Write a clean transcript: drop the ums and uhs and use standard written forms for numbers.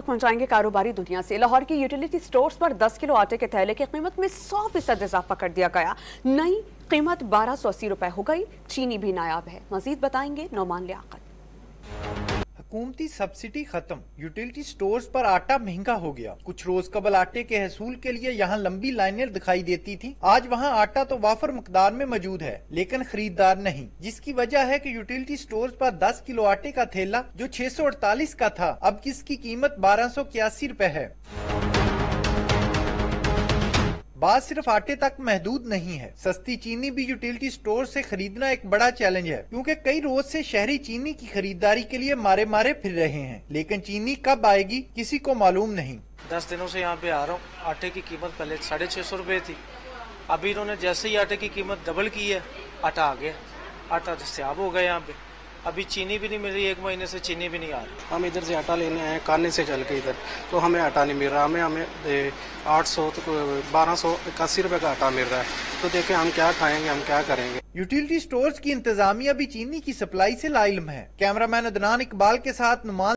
पहुंचाएंगे कारोबारी दुनिया से। लाहौर की यूटिलिटी स्टोर्स पर 10 किलो आटे के थैले की कीमत में 100% इजाफा कर दिया गया। नई कीमत 1280 रुपए हो गई। चीनी भी नायाब है। मजीद बताएंगे नौमान लियाकत। हुकूमती सब्सिडी खत्म, यूटिलिटी स्टोर्स पर आटा महंगा हो गया। कुछ रोज कबल आटे के हसूल के लिए यहाँ लंबी लाइनें दिखाई देती थी। आज वहाँ आटा तो वाफर मकदार में मौजूद है, लेकिन खरीदार नहीं, जिसकी वजह है कि यूटिलिटी स्टोर्स पर 10 किलो आटे का थैला जो 648 का था, अब किसकी कीमत 1281 रुपए है। बात सिर्फ आटे तक महदूद नहीं है। सस्ती चीनी भी यूटिलिटी स्टोर से खरीदना एक बड़ा चैलेंज है, क्योंकि कई रोज से शहरी चीनी की खरीदारी के लिए मारे मारे फिर रहे हैं, लेकिन चीनी कब आएगी किसी को मालूम नहीं। 10 दिनों से यहाँ पे आ रहा हूँ। आटे की कीमत पहले 650 रुपए थी, अभी इन्होंने जैसे ही आटे की कीमत डबल की है, आटा आ गया, आटा दस्तयाब हो गया यहाँ पे। अभी चीनी भी नहीं मिल रही, 1 महीने से चीनी भी नहीं आ रही। हम इधर से आटा लेने आए काने से चल के इधर, तो हमें आटा नहीं मिल रहा। हमें 800 तो 1281 रुपए का आटा मिल रहा है। तो देखें हम क्या खाएंगे, हम क्या करेंगे। यूटिलिटी स्टोर्स की इंतजामिया भी चीनी की सप्लाई से लाइल्म है। कैमरामैन अदनान इकबाल के साथ नुमान